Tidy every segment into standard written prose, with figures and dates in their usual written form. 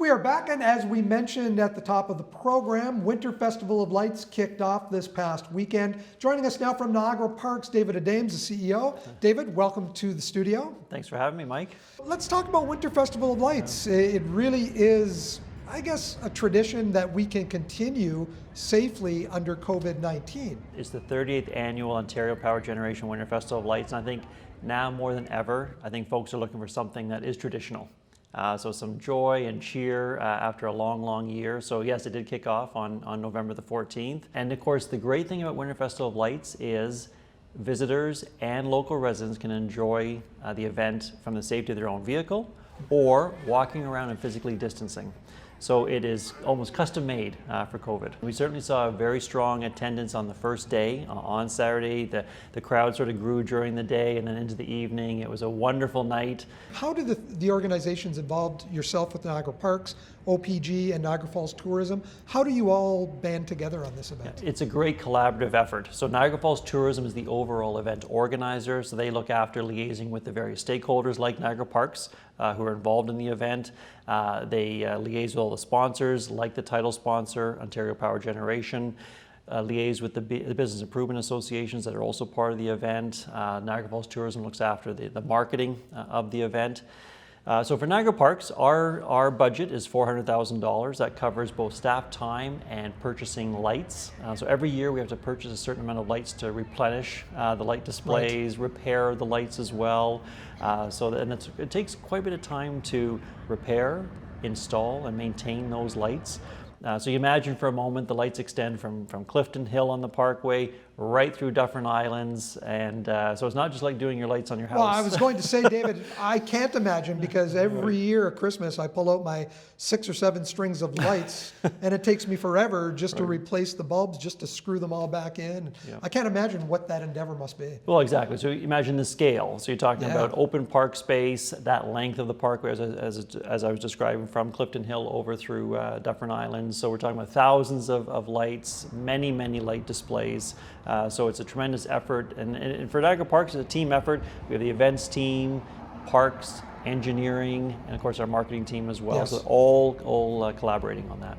We are back, and as we mentioned at the top of the program, Winter Festival of Lights kicked off this past weekend. Joining us now from Niagara Parks, David Adames, the CEO. David, welcome to the studio. Thanks for having me, Mike. Let's talk about Winter Festival of Lights. It really is, I guess, a tradition that we can continue safely under COVID-19. It's the 38th annual Ontario Power Generation Winter Festival of Lights, and I think now more than ever, I think folks are looking for something that is traditional. So some joy and cheer after a long, long year. So yes, it did kick off on November the 14th. And of course, the great thing about Winter Festival of Lights is visitors and local residents can enjoy the event from the safety of their own vehicle or walking around and physically distancing. So it is almost custom made for COVID. We certainly saw a very strong attendance on the first day, on Saturday. The crowd sort of grew during the day and then into the evening. It was a wonderful night. How do the organizations involved, yourself with Niagara Parks, OPG, and Niagara Falls Tourism, how do you all band together on this event? It's a great collaborative effort. So Niagara Falls Tourism is the overall event organizer, so they look after liaising with the various stakeholders like Niagara Parks who are involved in the event. They liaise with all the sponsors, like the title sponsor, Ontario Power Generation, liaise with the business improvement associations that are also part of the event. Niagara Falls Tourism looks after the marketing of the event. So for Niagara Parks, our budget is $400,000. That covers both staff time and purchasing lights. So every year we have to purchase a certain amount of lights to replenish the light displays, repair the lights as well. It takes quite a bit of time to repair, install, and maintain those lights. So you imagine for a moment the lights extend from Clifton Hill on the Parkway right through Dufferin Islands, and so it's not just like doing your lights on your house. Well, I was going to say, David, I can't imagine, because every year at Christmas I pull out my 6 or 7 strings of lights and it takes me forever just to replace the bulbs, just to screw them all back in. Yeah. I can't imagine what that endeavor must be. Well, exactly. So imagine the scale. So you're talking about open park space, that length of the parkway as I was describing, from Clifton Hill over through Dufferin Islands. So we're talking about thousands of lights, many light displays. So it's a tremendous effort, and for Niagara Parks, it's a team effort. We have the events team, parks, engineering, and of course our marketing team as well. Yes. So all collaborating on that.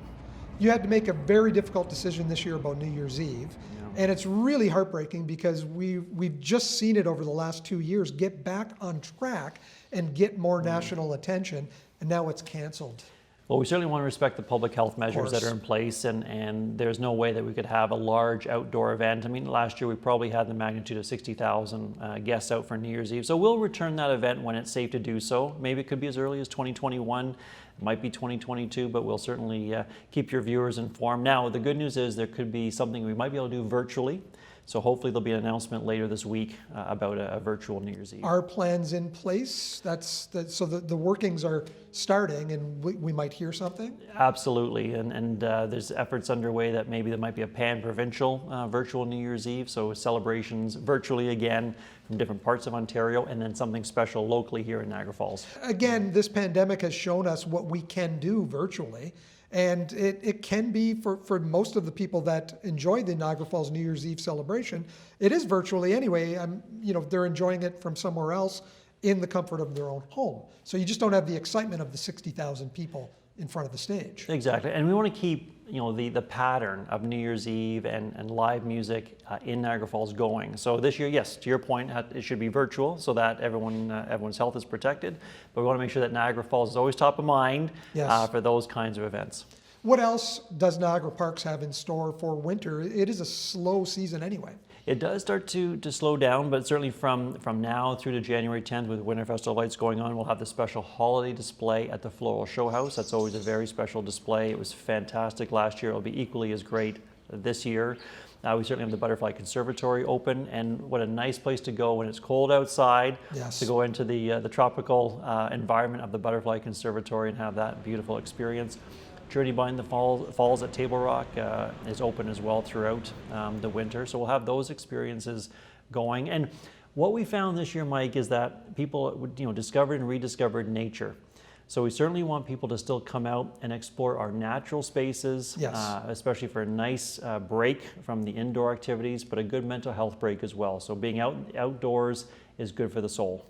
You had to make a very difficult decision this year about New Year's Eve, and it's really heartbreaking because we've just seen it over the last 2 years get back on track and get more national attention, and now it's canceled. Well, we certainly want to respect the public health measures that are in place, and there's no way that we could have a large outdoor event. I mean, last year we probably had the magnitude of 60,000 guests out for New Year's Eve. So we'll return that event when it's safe to do so. Maybe it could be as early as 2021, it might be 2022, but we'll certainly keep your viewers informed. Now, the good news is there could be something we might be able to do virtually. So hopefully there'll be an announcement later this week about a virtual New Year's Eve. Are plans in place? So the workings are starting, and we might hear something? Absolutely, and there's efforts underway that maybe there might be a pan-provincial virtual New Year's Eve, so celebrations virtually again from different parts of Ontario, and then something special locally here in Niagara Falls. Again, this pandemic has shown us what we can do virtually. And it can be, for most of the people that enjoy the Niagara Falls New Year's Eve celebration, it is virtually anyway. They're enjoying it from somewhere else in the comfort of their own home. So you just don't have the excitement of the 60,000 people in front of the stage. Exactly, and we want to keep the pattern of New Year's Eve and live music in Niagara Falls going. So this year, yes, to your point, it should be virtual so that everyone's health is protected. But we want to make sure that Niagara Falls is always top of mind for those kinds of events. What else does Niagara Parks have in store for winter? It is a slow season anyway. It does start to slow down, but certainly from now through to January 10th with Winter Festival Lights going on, we'll have the special holiday display at the Floral Show House. That's always a very special display. It was fantastic last year. It'll be equally as great this year. We certainly have the Butterfly Conservatory open, and what a nice place to go when it's cold outside, to go into the tropical environment of the Butterfly Conservatory and have that beautiful experience. Journey Behind the Falls at Table Rock is open as well throughout the winter. So we'll have those experiences going. And what we found this year, Mike, is that people discovered and rediscovered nature. So we certainly want people to still come out and explore our natural spaces, especially for a nice break from the indoor activities, but a good mental health break as well. So being outdoors is good for the soul.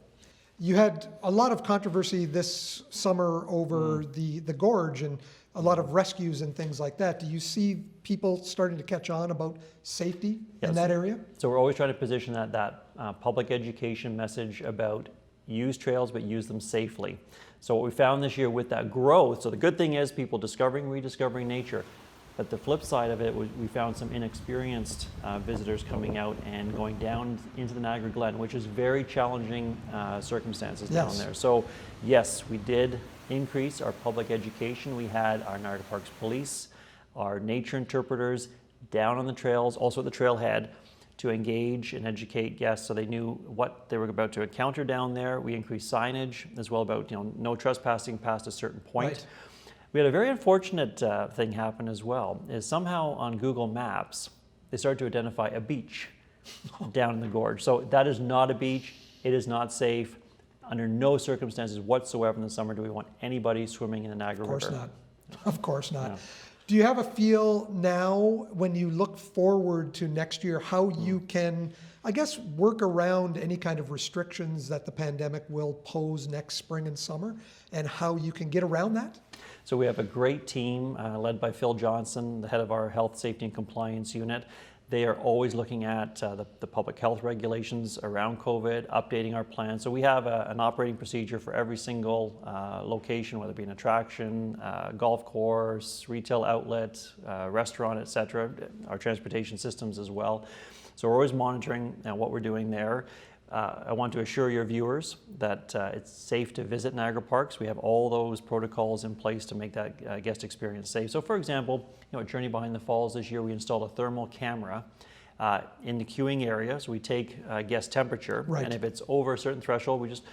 You had a lot of controversy this summer over the gorge and a lot of rescues and things like that. Do you see people starting to catch on about safety in that area? So we're always trying to position that public education message about use trails, but use them safely. So what we found this year with that growth, so the good thing is people discovering, rediscovering nature. But the flip side of it was we found some inexperienced visitors coming out and going down into the Niagara Glen, which is very challenging circumstances down there. So yes, we did increase our public education. We had our Niagara Parks Police, our nature interpreters down on the trails, also at the trailhead, to engage and educate guests so they knew what they were about to encounter down there. We increased signage as well about no trespassing past a certain point. Right. We had a very unfortunate thing happen as well, is somehow on Google Maps, they started to identify a beach down in the gorge. So that is not a beach, it is not safe. Under no circumstances whatsoever in the summer do we want anybody swimming in the Niagara River. Of course not. Of course not. No. Do you have a feel now when you look forward to next year how you can, I guess, work around any kind of restrictions that the pandemic will pose next spring and summer and how you can get around that? So we have a great team led by Phil Johnson, the head of our Health, Safety and Compliance Unit. They are always looking at the public health regulations around COVID, updating our plan. So we have an operating procedure for every single location, whether it be an attraction, golf course, retail outlet, restaurant, etc. Our transportation systems as well. So we're always monitoring what we're doing there. I want to assure your viewers that it's safe to visit Niagara Parks. We have all those protocols in place to make that guest experience safe. So for example, at Journey Behind the Falls this year, we installed a thermal camera in the queuing area. So we take guest temperature, and if it's over a certain threshold, we just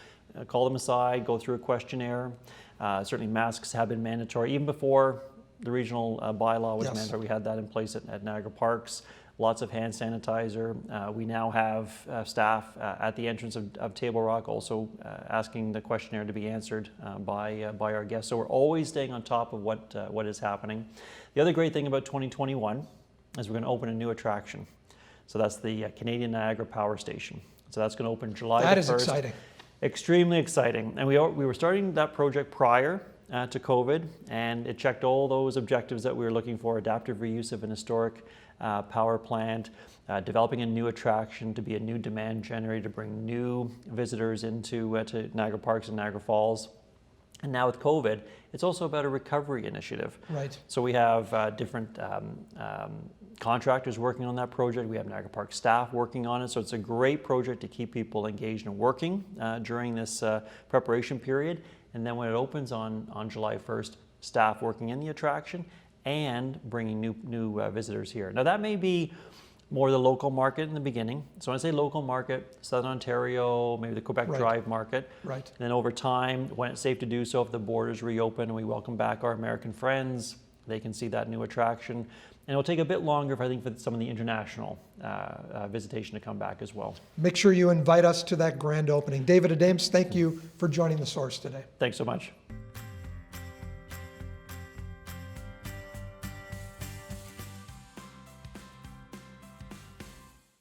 call them aside, go through a questionnaire. Certainly masks have been mandatory. Even before the regional bylaw was mandatory, we had that in place at Niagara Parks. Lots of hand sanitizer. We now have staff at the entrance of Table Rock also asking the questionnaire to be answered by our guests. So we're always staying on top of what is happening. The other great thing about 2021 is we're going to open a new attraction. So that's the Canadian Niagara Power Station. So that's going to open July 1st. That is exciting. Extremely exciting. And we were starting that project prior to COVID, and it checked all those objectives that we were looking for: adaptive reuse of an historic power plant, developing a new attraction to be a new demand generator to bring new visitors into to Niagara Parks and Niagara Falls. And now with COVID, it's also about a recovery initiative. Right. So we have different contractors working on that project. We have Niagara Parks staff working on it. So it's a great project to keep people engaged and working during this preparation period. And then when it opens on July 1st, staff working in the attraction and bringing new visitors here. Now that may be more the local market in the beginning. So when I say local market, Southern Ontario, maybe the Quebec Drive market. Right. And then over time, when it's safe to do so, if the borders reopen and we welcome back our American friends, they can see that new attraction. And it'll take a bit longer, I think, for some of the international visitation to come back as well. Make sure you invite us to that grand opening. David Adames, thank you for joining The Source today. Thanks so much.